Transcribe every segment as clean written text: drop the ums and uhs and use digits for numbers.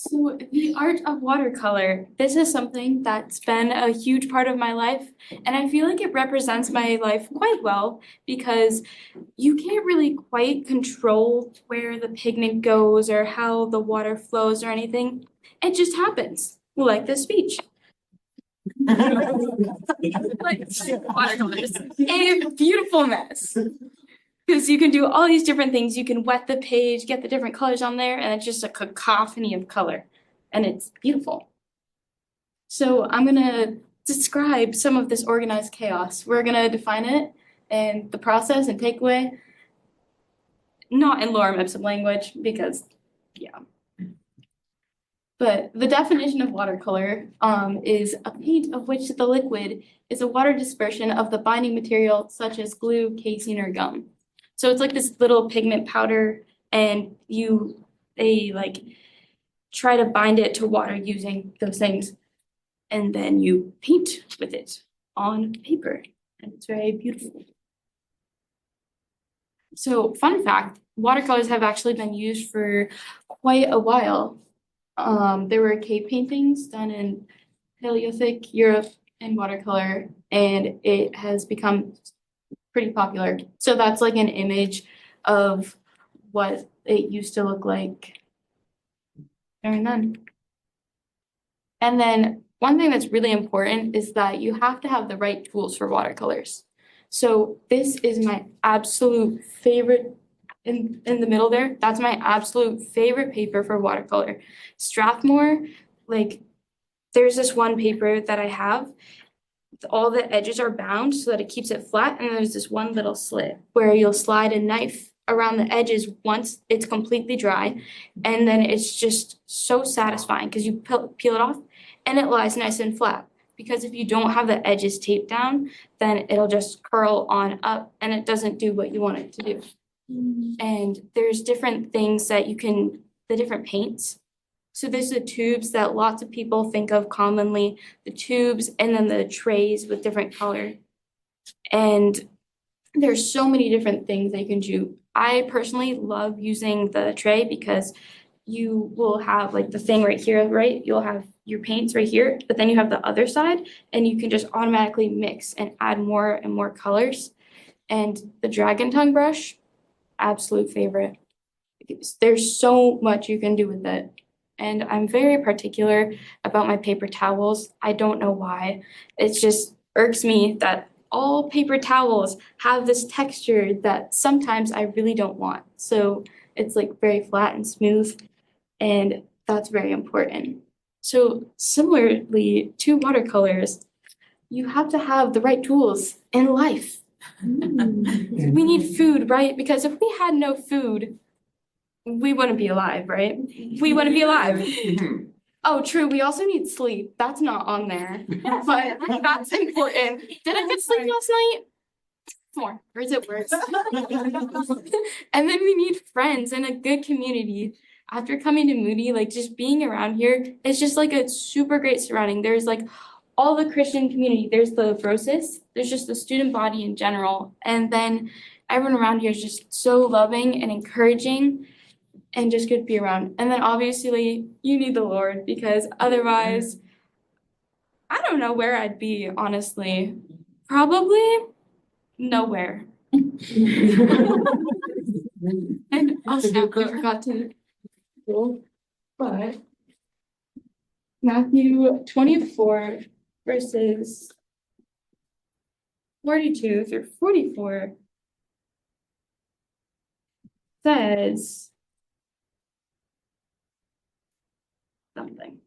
So the art of watercolor, this is something that's been a huge part of my life, and I feel like it represents my life quite well because you can't really quite control where the pigment goes or how the water flows or anything. It just happens, like this speech. Like watercolors, a beautiful mess. Because you can do all these different things. You can wet the page, get the different colors on there, and it's just a cacophony of color. And it's beautiful. So I'm gonna describe some of this organized chaos. We're gonna define it and the process and takeaway, not in lorem ipsum language, because yeah. But the definition of watercolor is a paint of which the liquid is a water dispersion of the binding material such as glue, casing, or gum. So it's like this little pigment powder, and they like try to bind it to water using those things, and then you paint with it on paper, and it's very beautiful. So, fun fact, watercolors have actually been used for quite a while. There were cave paintings done in Paleolithic Europe in watercolor, and it has become pretty popular. So that's like an image of what it used to look like during then. And then one thing that's really important is that you have to have the right tools for watercolors. So this is my absolute favorite in the middle there. That's my absolute favorite paper for watercolor. Strathmore, like there's this one paper that I have. All the edges are bound so that it keeps it flat, and there's this one little slit where you'll slide a knife around the edges once it's completely dry, and then it's just so satisfying because you peel it off and it lies nice and flat. Because if you don't have the edges taped down, then it'll just curl on up and it doesn't do what you want it to do. And there's different things that the different paints. So there's the tubes that lots of people think of commonly, the tubes and then the trays with different color. And there's so many different things that you can do. I personally love using the tray because you will have like the thing right here, right? You'll have your paints right here, but then you have the other side and you can just automatically mix and add more and more colors. And the dragon tongue brush, absolute favorite. There's so much you can do with it. And I'm very particular about my paper towels. I don't know why. It just irks me that all paper towels have this texture that sometimes I really don't want. So it's like very flat and smooth, and that's very important. So similarly to watercolors, you have to have the right tools in life. We need food, right? Because if we had no food, we wouldn't be alive, right? We wouldn't be alive. Oh, true. We also need sleep. That's not on there, but that's important. Did I get sleep last night? More. Or is it worse? And then we need friends and a good community. After coming to Moody, like just being around here, it's just like a super great surrounding. There's like all the Christian community. There's the Brosis. There's just the student body in general. And then everyone around here is just so loving and encouraging and just good to be around. And then obviously you need the Lord because otherwise, I don't know where I'd be, honestly. Probably nowhere. And also, I forgot to, but Matthew 24 verses 42 through 44 says something.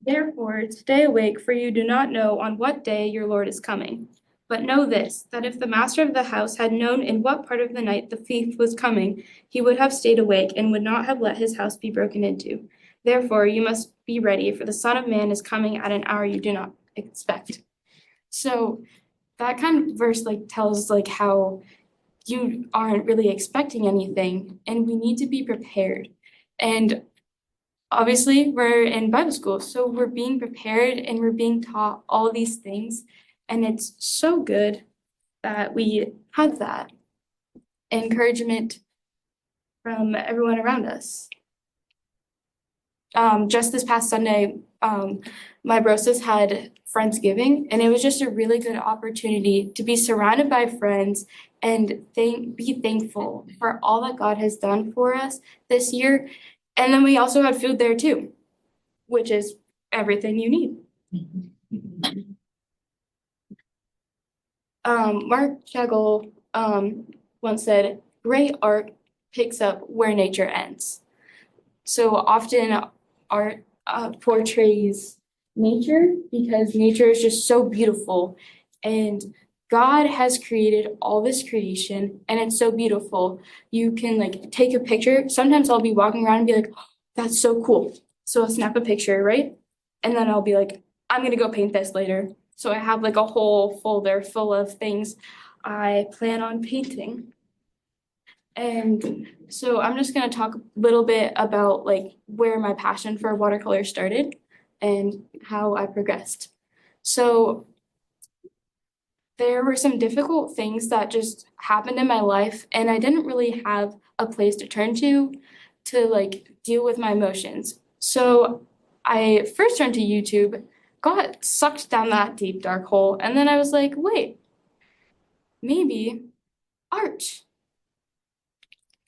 Therefore, stay awake, for you do not know on what day your Lord is coming. But know this, that if the master of the house had known in what part of the night the thief was coming, he would have stayed awake and would not have let his house be broken into. Therefore, you must be ready, for the Son of Man is coming at an hour you do not expect. So that kind of verse like tells like how you aren't really expecting anything, and we need to be prepared. And obviously, we're in Bible school, so we're being prepared and we're being taught all these things. And it's so good that we have that encouragement from everyone around us. Just this past Sunday, my brosas had Friendsgiving, and it was just a really good opportunity to be surrounded by friends and be thankful for all that God has done for us this year. And then we also had food there too, which is everything you need. Mark Chagall once said, "Great art picks up where nature ends." So often art portrays nature because nature is just so beautiful. And God has created all this creation and it's so beautiful. You can like take a picture. Sometimes I'll be walking around and be like, "Oh, that's so cool." So I'll snap a picture, right? And then I'll be like, "I'm gonna go paint this later." So I have like a whole folder full of things I plan on painting. And so I'm just gonna talk a little bit about like where my passion for watercolor started and how I progressed. So there were some difficult things that just happened in my life and I didn't really have a place to turn to like deal with my emotions. So I first turned to YouTube, got sucked down that deep dark hole, and then I was like, wait, maybe art,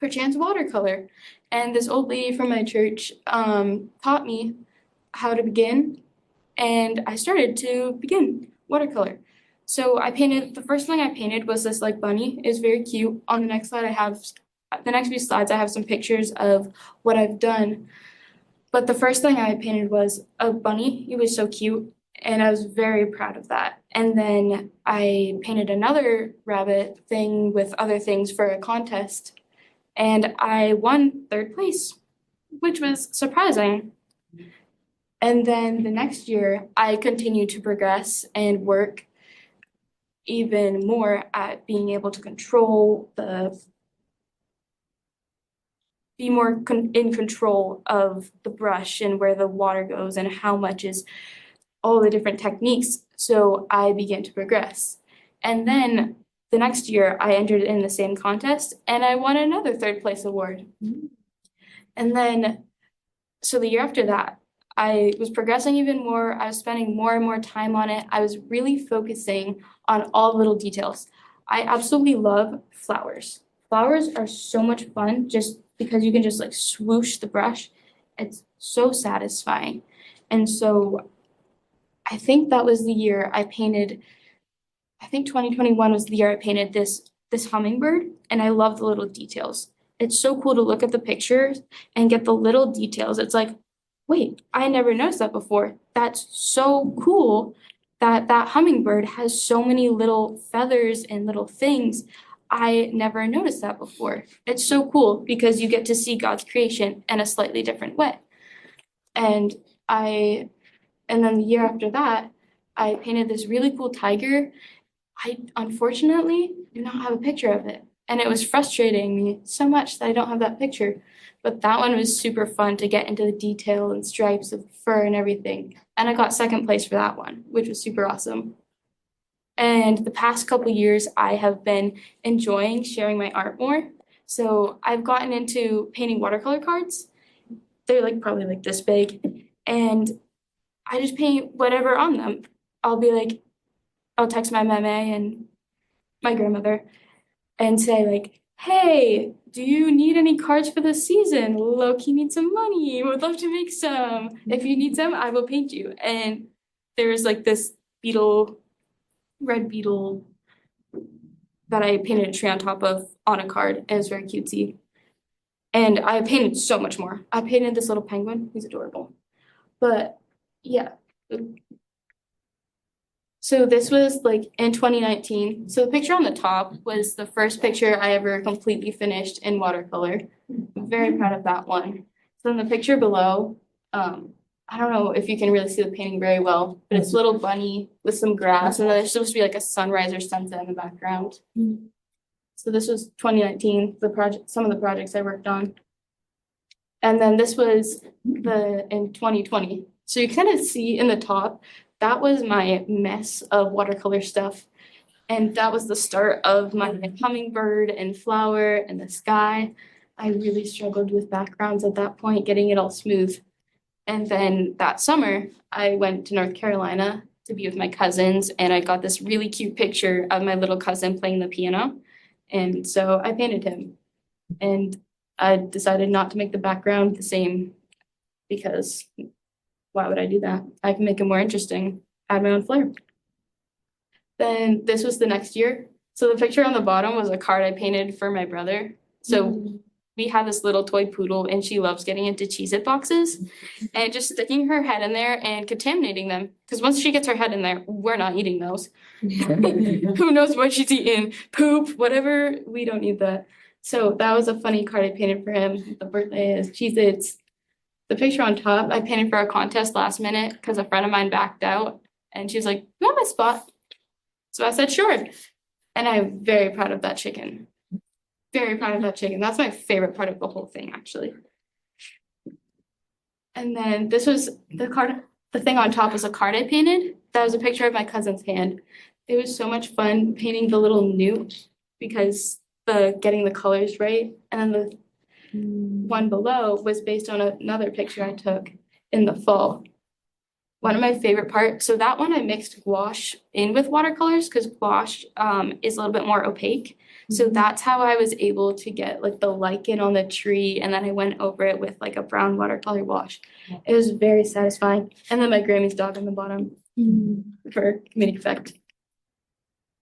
perchance watercolor. And this old lady from my church taught me how to begin, and I started to begin watercolor. So I painted, the first thing I painted was this like bunny. It's very cute. On the next slide, the next few slides, I have some pictures of what I've done. But the first thing I painted was a bunny. It was so cute, and I was very proud of that. And then I painted another rabbit thing with other things for a contest, and I won third place, which was surprising. And then the next year, I continued to progress and work even more at being able to be more in control of the brush and where the water goes and how much is all the different techniques. So I began to progress. And then the next year, I entered in the same contest and I won another third place award. And then, so the year after that, I was progressing even more. I was spending more and more time on it. I was really focusing on all little details. I absolutely love flowers. Flowers are so much fun just because you can just like swoosh the brush. It's so satisfying. And so I think that was the year I painted, I think 2021 was the year I painted this hummingbird, and I love the little details. It's so cool to look at the pictures and get the little details. It's like, wait, I never noticed that before. That's so cool that that hummingbird has so many little feathers and little things. I never noticed that before. It's so cool because you get to see God's creation in a slightly different way. And I, and then the year after that, I painted this really cool tiger. I unfortunately do not have a picture of it. And it was frustrating me so much that I don't have that picture. But that one was super fun to get into the detail and stripes of fur and everything. And I got second place for that one, which was super awesome. And the past couple years, I have been enjoying sharing my art more. So I've gotten into painting watercolor cards. They're like probably like this big. And I just paint whatever on them. I'll be like, I'll text my meme and my grandmother and say like, "Hey, do you need any cards for the season? Loki needs some money. Would love to make some. If you need some, I will paint you." And there's like this beetle, red beetle that I painted a tree on top of on a card, and it's very cutesy. And I painted so much more. I painted this little penguin. He's adorable. But yeah. So this was like in 2019. So the picture on the top was the first picture I ever completely finished in watercolor. I'm very proud of that one. So in the picture below, I don't know if you can really see the painting very well, but it's a little bunny with some grass, and then there's supposed to be like a sunrise or sunset in the background. So this was 2019, some of the projects I worked on. And then this was in 2020. So you kind of see in the top, that was my mess of watercolor stuff. And that was the start of my hummingbird and flower and the sky. I really struggled with backgrounds at that point, getting it all smooth. And then that summer, I went to North Carolina to be with my cousins, and I got this really cute picture of my little cousin playing the piano. And so I painted him. And I decided not to make the background the same because why would I do that? I can make it more interesting, add my own flair. Then this was the next year. So the picture on the bottom was a card I painted for my brother. So we have this little toy poodle and she loves getting into Cheez-It boxes and just sticking her head in there and contaminating them. Because once she gets her head in there, we're not eating those. Who knows what she's eating? Poop, whatever. We don't need that. So that was a funny card I painted for him. The birthday is Cheez-Its. The picture on top, I painted for a contest last minute because a friend of mine backed out and she was like, "You want my spot?" So I said, "Sure." And I'm very proud of that chicken. Very proud of that chicken. That's my favorite part of the whole thing, actually. And then this was the card, the thing on top was a card I painted. That was a picture of my cousin's hand. It was so much fun painting the little newt because getting the colors right. And then the one below was based on another picture I took in the fall. One of my favorite parts, so that one I mixed gouache in with watercolors because gouache is a little bit more opaque. So that's how I was able to get like the lichen on the tree, and then I went over it with like a brown watercolor wash. It was very satisfying. And then my Grammy's dog on the bottom for comedic effect.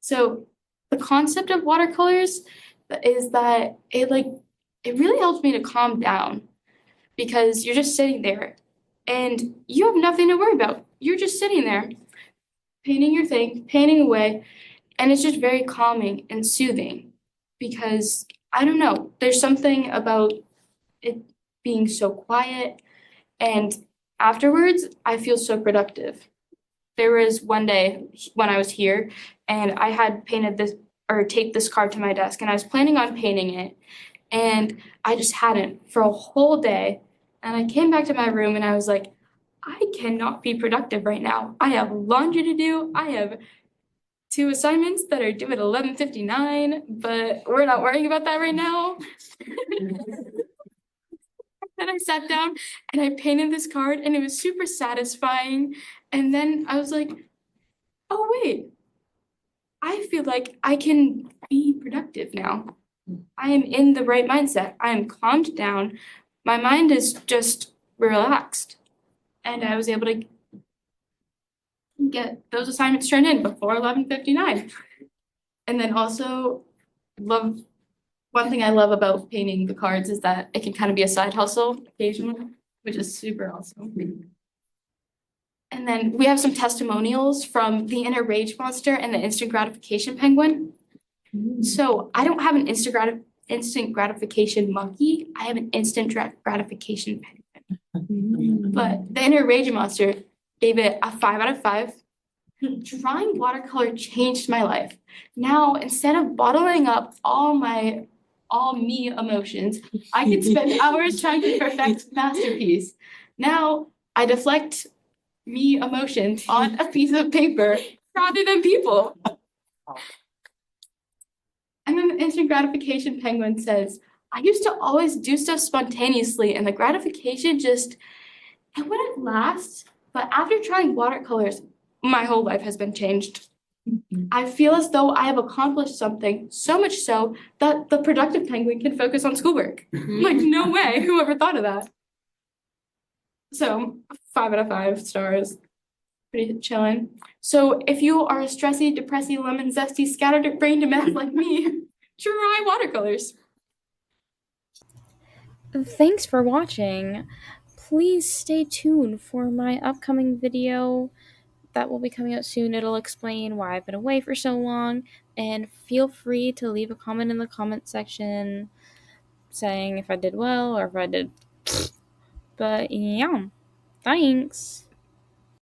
So the concept of watercolors is that it really helps me to calm down because you're just sitting there and you have nothing to worry about. You're just sitting there, painting your thing, painting away, and it's just very calming and soothing because I don't know, there's something about it being so quiet, and afterwards, I feel so productive. There was one day when I was here and I had painted this or taped this card to my desk and I was planning on painting it, and I just hadn't for a whole day. And I came back to my room and I was like, I cannot be productive right now. I have laundry to do. I have 2 assignments that are due at 11:59, but we're not worrying about that right now. Then I sat down and I painted this card and it was super satisfying. And then I was like, oh, wait, I feel like I can be productive now. I am in the right mindset. I am calmed down. My mind is just relaxed. And I was able to get those assignments turned in before 11:59. And then also one thing I love about painting the cards is that it can kind of be a side hustle occasionally, which is super awesome. And then we have some testimonials from the inner rage monster and the instant gratification penguin. So I don't have an instant gratification monkey. I have an instant gratification penguin. But the inner rage monster gave it a 5 out of 5. Drawing watercolor changed my life. Now, instead of bottling up all me emotions, I could spend hours trying to perfect masterpiece. Now, I deflect me emotions on a piece of paper rather than people. And then the instant gratification penguin says, I used to always do stuff spontaneously, and the gratification it wouldn't last. But after trying watercolors, my whole life has been changed. I feel as though I have accomplished something, so much so that the productive penguin can focus on schoolwork. Like, no way, whoever thought of that? So, 5 out of 5 stars. Pretty chillin'. So, if you are a stressy, depressy, lemon zesty, scattered-brained mess like me, try watercolors. Thanks for watching. Please stay tuned for my upcoming video that will be coming out soon. It'll explain why I've been away for so long, and feel free to leave a comment in the comment section saying if I did well or if I did. But yeah, thanks.